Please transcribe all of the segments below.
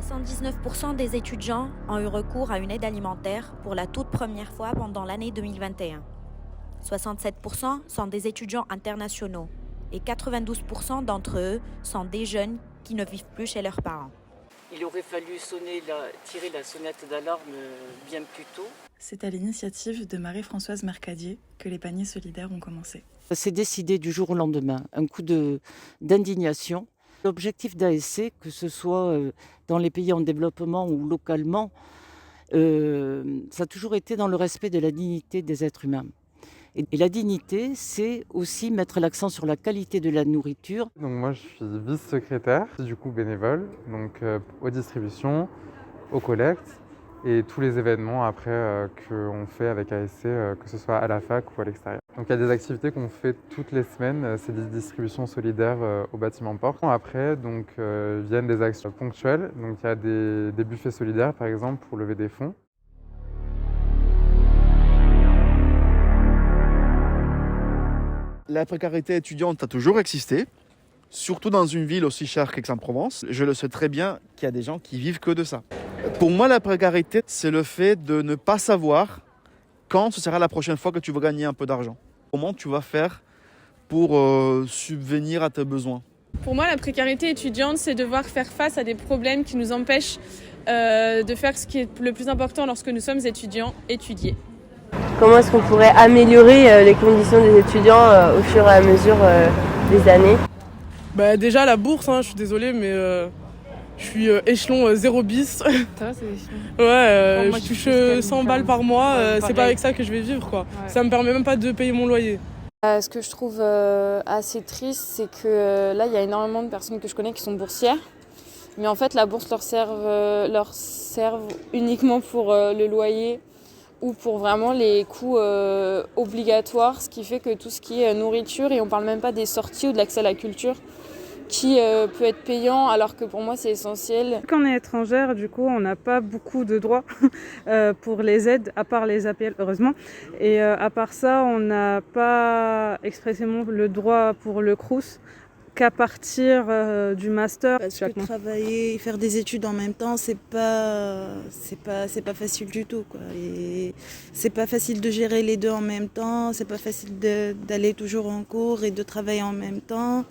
79% des étudiants ont eu recours à une aide alimentaire pour la toute première fois pendant l'année 2021. 67% sont des étudiants internationaux et 92% d'entre eux sont des jeunes qui ne vivent plus chez leurs parents. Il aurait fallu tirer la sonnette d'alarme bien plus tôt. C'est à l'initiative de Marie-Françoise Mercadier que les paniers solidaires ont commencé. Ça s'est décidé du jour au lendemain, un coup d'indignation. L'objectif d'ASC, que ce soit dans les pays en développement ou localement, ça a toujours été dans le respect de la dignité des êtres humains. Et la dignité, c'est aussi mettre l'accent sur la qualité de la nourriture. Donc moi je suis vice-secrétaire, du coup bénévole, donc aux distributions, aux collectes et tous les événements après qu'on fait avec ASC, que ce soit à la fac ou à l'extérieur. Donc il y a des activités qu'on fait toutes les semaines, c'est des distributions solidaires au bâtiment port. Après donc viennent des actions ponctuelles, donc il y a des buffets solidaires par exemple pour lever des fonds. La précarité étudiante a toujours existé, surtout dans une ville aussi chère qu'Aix-en-Provence. Je le sais très bien qu'il y a des gens qui vivent que de ça. Pour moi, la précarité, c'est le fait de ne pas savoir quand ce sera la prochaine fois que tu vas gagner un peu d'argent. Comment tu vas faire pour subvenir à tes besoins. Pour moi, la précarité étudiante, c'est devoir faire face à des problèmes qui nous empêchent de faire ce qui est le plus important lorsque nous sommes étudiants, étudier. Comment est-ce qu'on pourrait améliorer les conditions des étudiants au fur et à mesure des années ? Déjà la bourse, je suis désolée, mais je suis échelon 0 bis. Ça va, c'est échelon. Ouais, moi, je touche 100 balles par mois, c'est pas avec ça que je vais vivre, quoi. Ouais. Ça me permet même pas de payer mon loyer. Ce que je trouve assez triste, c'est que là, il y a énormément de personnes que je connais qui sont boursières. Mais en fait, la bourse leur sert uniquement pour le loyer ou pour vraiment les coûts obligatoires, ce qui fait que tout ce qui est nourriture, et on parle même pas des sorties ou de l'accès à la culture, qui peut être payant, alors que pour moi c'est essentiel. Quand on est étrangère, du coup, on n'a pas beaucoup de droits pour les aides, à part les APL, heureusement. Et à part ça, on n'a pas expressément le droit pour le Crous qu'à partir du master. Parce que travailler et faire des études en même temps, c'est pas facile du tout, quoi. Et c'est pas facile de gérer les deux en même temps, c'est pas facile d'aller toujours en cours et de travailler en même temps.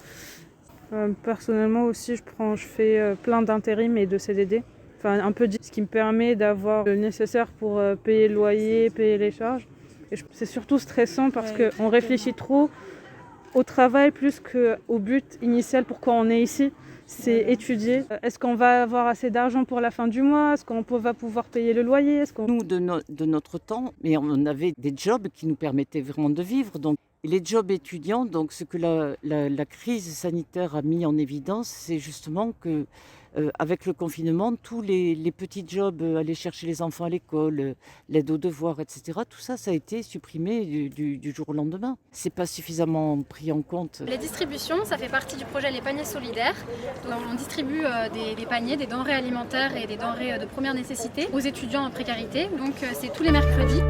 Personnellement aussi, je fais plein d'intérim et de CDD. Enfin, un peu ce qui me permet d'avoir le nécessaire pour payer le loyer, payer les charges. Et c'est surtout stressant parce qu'on réfléchit trop au travail plus qu'au but initial, pourquoi on est ici, c'est étudier. Est-ce qu'on va avoir assez d'argent pour la fin du mois ? Est-ce qu'on va pouvoir payer le loyer ? Nous, de notre temps, mais on avait des jobs qui nous permettaient vraiment de vivre. Donc, les jobs étudiants, donc ce que la crise sanitaire a mis en évidence, c'est justement que avec le confinement, tous les petits jobs, aller chercher les enfants à l'école, l'aide aux devoirs, etc., tout ça, ça a été supprimé du jour au lendemain. C'est pas suffisamment pris en compte. Les distributions, ça fait partie du projet Les Paniers Solidaires. Donc, on distribue des paniers, des denrées alimentaires et des denrées de première nécessité aux étudiants en précarité. Donc c'est tous les mercredis.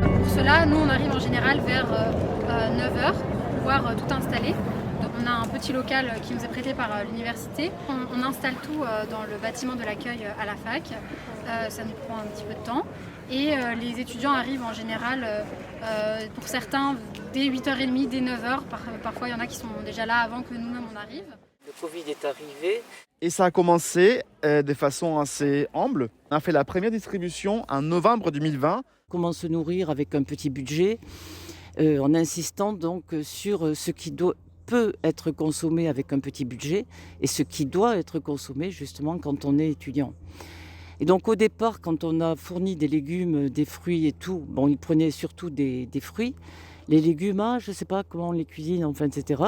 Pour cela, nous on arrive en général vers 9h pour pouvoir tout installer. Donc, on a un petit local qui nous est prêté par l'université. On installe tout dans le bâtiment de l'accueil à la fac. Ça nous prend un petit peu de temps. Et les étudiants arrivent en général, pour certains, dès 8h30, dès 9h. Parfois, il y en a qui sont déjà là avant que nous-mêmes on arrive. Le Covid est arrivé. Et ça a commencé de façon assez humble. On a fait la première distribution en novembre 2020. Comment se nourrir avec un petit budget, en insistant donc sur ce qui peut être consommé avec un petit budget et ce qui doit être consommé justement quand on est étudiant. Et donc au départ, quand on a fourni des légumes, des fruits et tout, bon, ils prenaient surtout des fruits. Les légumes, je ne sais pas comment on les cuisine, enfin, etc.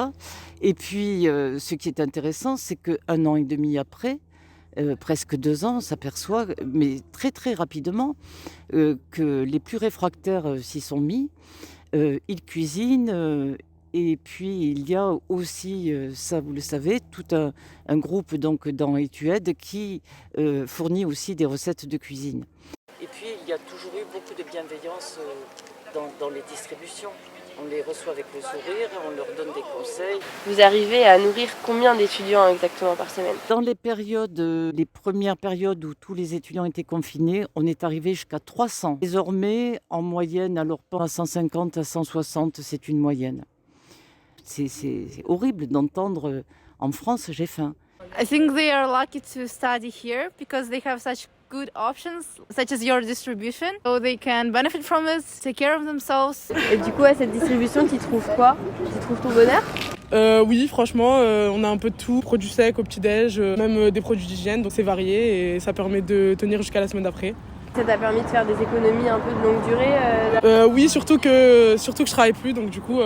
Et puis, ce qui est intéressant, c'est qu'un an et demi après, presque 2 ans, on s'aperçoit, mais très très rapidement, que les plus réfractaires s'y sont mis. Ils cuisinent. Et puis, il y a aussi, ça vous le savez, tout un groupe donc, dans Etued qui fournit aussi des recettes de cuisine. Et puis, il y a toujours eu beaucoup de bienveillance dans les distributions. On les reçoit avec le sourire, on leur donne des conseils. Vous arrivez à nourrir combien d'étudiants exactement par semaine? Dans les premières périodes où tous les étudiants étaient confinés, on est arrivé jusqu'à 300. Désormais, en moyenne, alors pas à 150 à 160, c'est une moyenne. C'est horrible d'entendre en France, j'ai faim. I think they are lucky to study here because they have such good options, such as your distribution, so they can benefit from it, take care of themselves. Et du coup, à cette distribution, tu trouves quoi? Tu trouves ton bonheur? Oui, franchement, on a un peu de tout, produits secs au petit-déj, même des produits d'hygiène, donc c'est varié et ça permet de tenir jusqu'à la semaine d'après. Ça t'a permis de faire des économies un peu de longue durée? Oui, surtout que je travaille plus, donc du coup,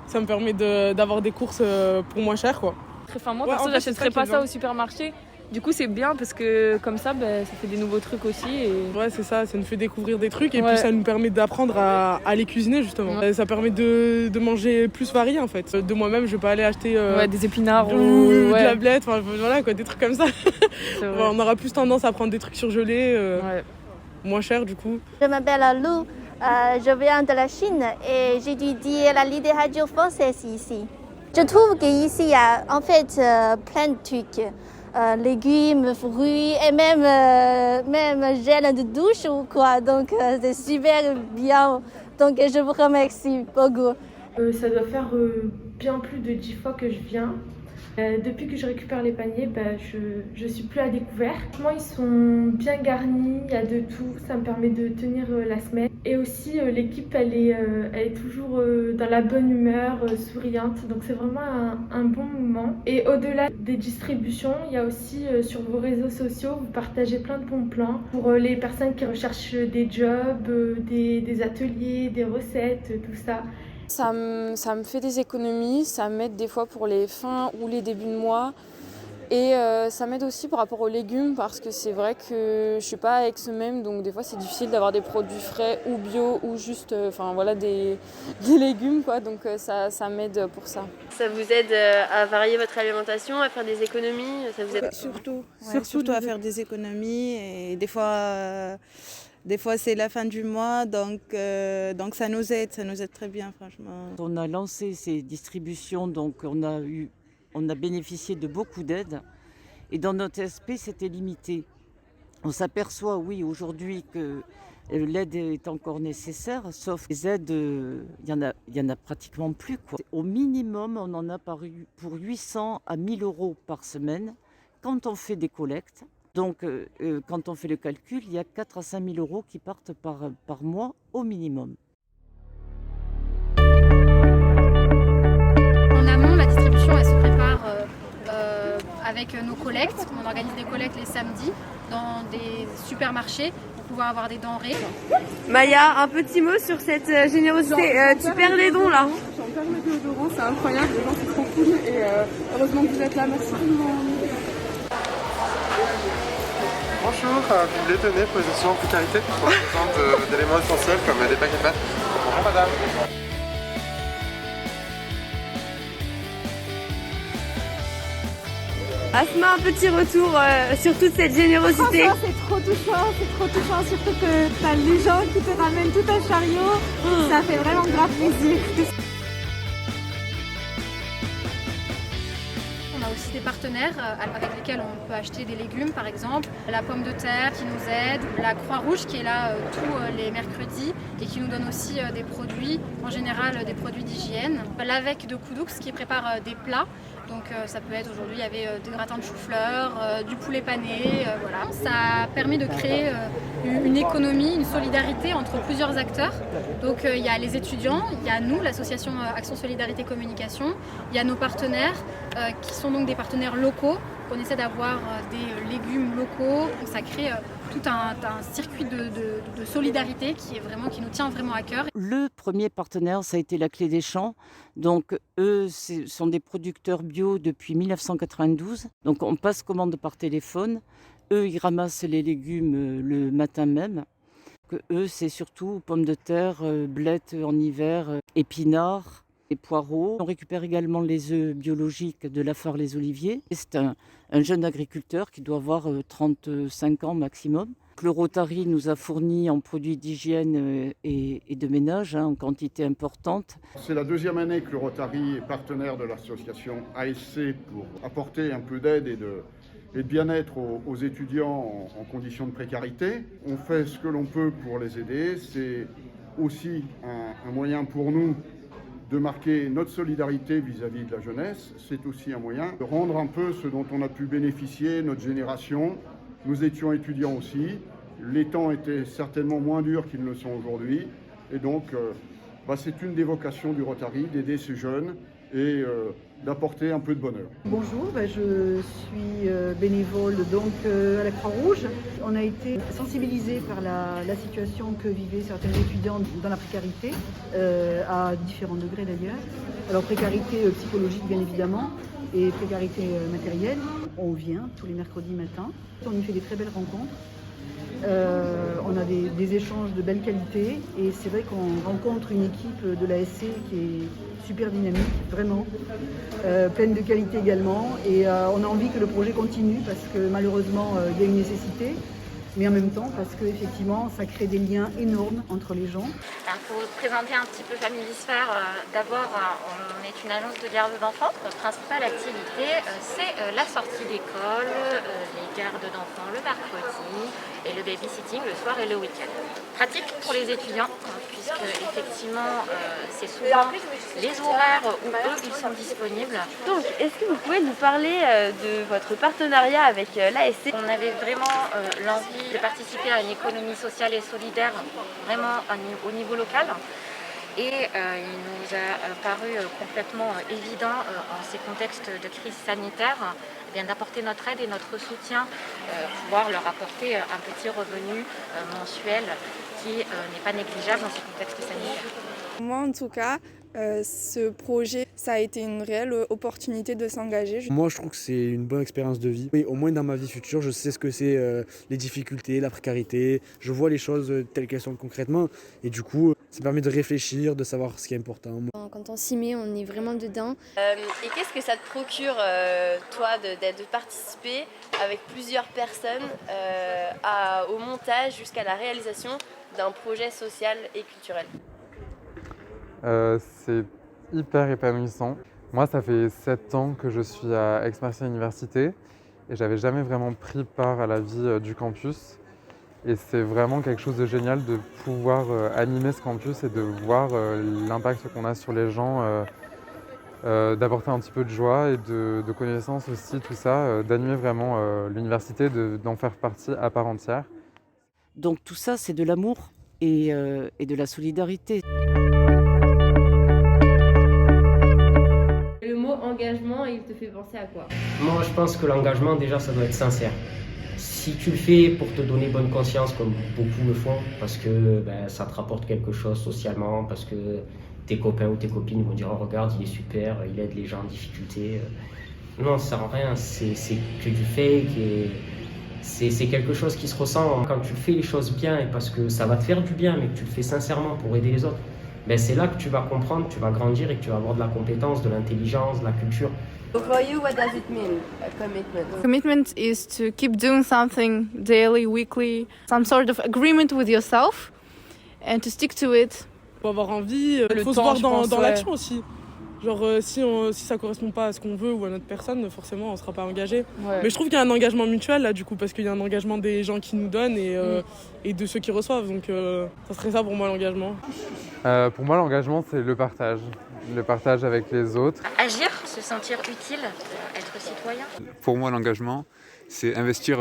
ça me permet d'avoir des courses pour moins cher, quoi. Enfin, moi, perso, j'achèterais pas ça au supermarché. Du coup, c'est bien parce que comme ça, ça fait des nouveaux trucs aussi. Ouais, c'est ça nous fait découvrir des trucs et puis ça nous permet d'apprendre à les cuisiner, justement. Ça permet de manger plus varié, en fait. De moi-même, je vais pas aller acheter des épinards ou de la blette, voilà, quoi, des trucs comme ça. On aura plus tendance à prendre des trucs surgelés, moins chers, du coup. Je m'appelle Lou, je viens de la Chine et j'étudie la littérature française ici. Je trouve qu'ici, il y a en fait plein de trucs. Légumes, fruits et même gel de douche ou quoi. Donc c'est super bien. Donc je vous remercie beaucoup. Ça doit faire bien plus de 10 fois que je viens. Depuis que je récupère les paniers, je suis plus à découvert. Franchement, ils sont bien garnis, il y a de tout, ça me permet de tenir la semaine. Et aussi, l'équipe, elle est toujours dans la bonne humeur, souriante, donc c'est vraiment un bon moment. Et au-delà des distributions, il y a aussi sur vos réseaux sociaux, vous partagez plein de bons plans pour les personnes qui recherchent des jobs, des ateliers, des recettes, tout ça. Ça me fait des économies, ça m'aide des fois pour les fins ou les débuts de mois. Et ça m'aide aussi par rapport aux légumes parce que c'est vrai que je suis pas avec ce même, donc des fois c'est difficile d'avoir des produits frais ou bio ou juste des légumes, quoi. Donc ça m'aide pour ça. Ça vous aide à varier votre alimentation, à faire des économies? Ça vous aide... Surtout à faire des économies et des fois, c'est la fin du mois, donc ça nous aide très bien, franchement. On a lancé ces distributions, donc on a bénéficié de beaucoup d'aides. Et dans notre esprit, c'était limité. On s'aperçoit, oui, aujourd'hui que l'aide est encore nécessaire, sauf les aides, il y en a pratiquement plus, quoi. Au minimum, on en a pour 800 à 1000 euros par semaine quand on fait des collectes. Donc, quand on fait le calcul, il y a 4 à 5 000 euros qui partent par mois au minimum. En amont, la distribution, elle se prépare avec nos collectes. On organise des collectes les samedis dans des supermarchés pour pouvoir avoir des denrées. Maya, un petit mot sur cette générosité. Tu perds les dons là. J'en perds mes 2 euros, c'est incroyable, les gens c'est trop cool et heureusement que vous êtes là, merci. Bonjour, vous voulez donner possession en précarité pour besoin d'éléments essentiels comme des paquets de pâtes. Bonjour madame. Asma, un petit retour sur toute cette générosité. C'est trop touchant, surtout que t'as les gens qui te ramènent tout un chariot. Ça fait vraiment grave plaisir. On a aussi des partenaires avec lesquels on peut acheter des légumes par exemple. La pomme de terre qui nous aide, la Croix-Rouge qui est là tous les mercredis et qui nous donne aussi des produits, en général des produits d'hygiène. L'AVEC de Coudoux qui prépare des plats. Donc ça peut être aujourd'hui, il y avait des gratins de chou-fleur, du poulet pané, voilà. Ça a permis de créer une économie, une solidarité entre plusieurs acteurs. Donc il y a les étudiants, il y a nous, l'association Action Solidarité Communication, il y a nos partenaires qui sont donc des partenaires locaux. On essaie d'avoir des légumes locaux. Donc ça crée tout un circuit de solidarité qui nous tient vraiment à cœur. Le premier partenaire, ça a été la Clé des Champs. Donc eux, sont des producteurs bio depuis 1992. Donc on passe commande par téléphone. Eux, ils ramassent les légumes le matin même. Eux, c'est surtout pommes de terre, blettes en hiver, épinards et poireaux. On récupère également les œufs biologiques de Lafare-les-Oliviers. C'est un jeune agriculteur qui doit avoir 35 ans maximum. Donc le Rotary nous a fourni en produits d'hygiène et de ménage en quantité importante. C'est la deuxième année que le Rotary est partenaire de l'association ASC pour apporter un peu d'aide et de bien-être aux étudiants en conditions de précarité. On fait ce que l'on peut pour les aider. C'est aussi un moyen pour nous de marquer notre solidarité vis-à-vis de la jeunesse. C'est aussi un moyen de rendre un peu ce dont on a pu bénéficier, notre génération. Nous étions étudiants aussi. Les temps étaient certainement moins durs qu'ils ne le sont aujourd'hui. Et donc, c'est une des vocations du Rotary, d'aider ces jeunes et d'apporter un peu de bonheur. Bonjour, je suis bénévole donc à la Croix-Rouge. On a été sensibilisés par la situation que vivaient certains étudiants dans la précarité, à différents degrés d'ailleurs. Alors précarité psychologique bien évidemment et précarité matérielle. On vient tous les mercredis matins, on y fait des très belles rencontres. On a des échanges de belle qualité et c'est vrai qu'on rencontre une équipe de l'ASC qui est super dynamique, vraiment, pleine de qualité également et on a envie que le projet continue parce que malheureusement il y a une nécessité, mais en même temps parce qu'effectivement ça crée des liens énormes entre les gens. Pour vous présenter un petit peu Familisphère, d'abord on est une agence de garde d'enfants. Notre principale activité c'est la sortie d'école, les gardes d'enfants le mercredi et le babysitting le soir et le week-end. Pratique pour les étudiants puisque effectivement c'est souvent les horaires où eux ils sont disponibles. Donc est-ce que vous pouvez nous parler de votre partenariat avec l'ASC? On avait vraiment l'envie de participer à une économie sociale et solidaire vraiment au niveau local. Et il nous a paru complètement évident en ces contextes de crise sanitaire d'apporter notre aide et notre soutien, pouvoir leur apporter un petit revenu mensuel qui n'est pas négligeable dans ces contextes sanitaires. Moi en tout cas, ce projet, ça a été une réelle opportunité de s'engager. Moi je trouve que c'est une bonne expérience de vie. Oui, au moins dans ma vie future, je sais ce que c'est les difficultés, la précarité. Je vois les choses telles qu'elles sont concrètement et du coup ça permet de réfléchir, de savoir ce qui est important. Quand on s'y met, on est vraiment dedans. Et qu'est-ce que ça te procure, toi, de participer avec plusieurs personnes au montage jusqu'à la réalisation d'un projet social et culturel? C'est hyper épanouissant. Moi, ça fait 7 ans que je suis à Aix-Marseille Université et j'avais jamais vraiment pris part à la vie du campus. Et c'est vraiment quelque chose de génial de pouvoir animer ce campus et de voir l'impact qu'on a sur les gens, d'apporter un petit peu de joie et de connaissances aussi, tout ça, d'animer vraiment l'université, d'en faire partie à part entière. Donc tout ça, c'est de l'amour et de la solidarité. Le mot engagement, il te fait penser à quoi? Moi, je pense que l'engagement, déjà, ça doit être sincère. Si tu le fais pour te donner bonne conscience, comme beaucoup le font, parce que ça te rapporte quelque chose socialement, parce que tes copains ou tes copines vont dire « Oh, regarde, il est super, il aide les gens en difficulté ». Non, ça sert à rien, c'est que du fake et c'est quelque chose qui se ressent quand tu fais les choses bien et parce que ça va te faire du bien, mais que tu le fais sincèrement pour aider les autres. C'est là que tu vas comprendre, tu vas grandir et que tu vas avoir de la compétence, de l'intelligence, de la culture. For you, what does it mean, a commitment? Commitment is to keep doing something daily, weekly, some sort of agreement with yourself and to stick to it. Faut avoir envie, il faut se voir dans l'action aussi. Genre si ça correspond pas à ce qu'on veut ou à notre personne, forcément on sera pas engagé. Ouais. Mais je trouve qu'il y a un engagement mutuel là du coup parce qu'il y a un engagement des gens qui nous donnent et de ceux qui reçoivent. Donc ça serait ça pour moi l'engagement. Pour moi l'engagement c'est le partage avec les autres. Agir, se sentir utile, être citoyen. Pour moi l'engagement c'est investir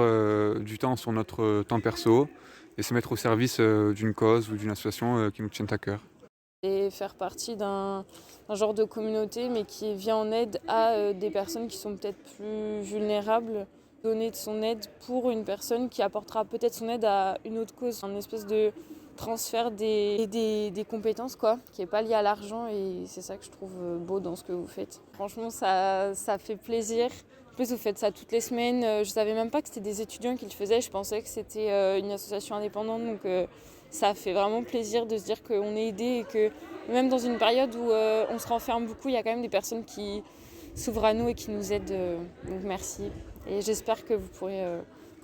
du temps sur notre temps perso et se mettre au service d'une cause ou d'une association qui nous tient à cœur. Et faire partie d'un genre de communauté mais qui vient en aide à des personnes qui sont peut-être plus vulnérables. Donner de son aide pour une personne qui apportera peut-être son aide à une autre cause. Un espèce de transfert des compétences quoi, qui n'est pas lié à l'argent et c'est ça que je trouve beau dans ce que vous faites. Franchement ça fait plaisir. En plus vous faites ça toutes les semaines. Je ne savais même pas que c'était des étudiants qui le faisaient. Je pensais que c'était une association indépendante. Donc ça fait vraiment plaisir de se dire qu'on est aidé et que même dans une période où on se renferme beaucoup, il y a quand même des personnes qui s'ouvrent à nous et qui nous aident. Donc merci. Et j'espère que vous pourrez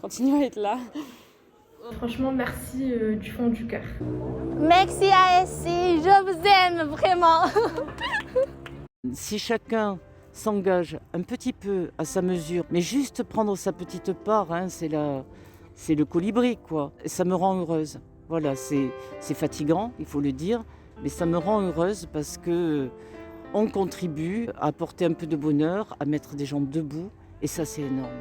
continuer à être là. Franchement, merci du fond du cœur. Merci ASC, je vous aime vraiment. Si chacun s'engage un petit peu à sa mesure, mais juste prendre sa petite part, hein, c'est le colibri, quoi. Et ça me rend heureuse. Voilà, c'est fatigant, il faut le dire, mais ça me rend heureuse parce que on contribue à apporter un peu de bonheur, à mettre des gens debout, et ça c'est énorme.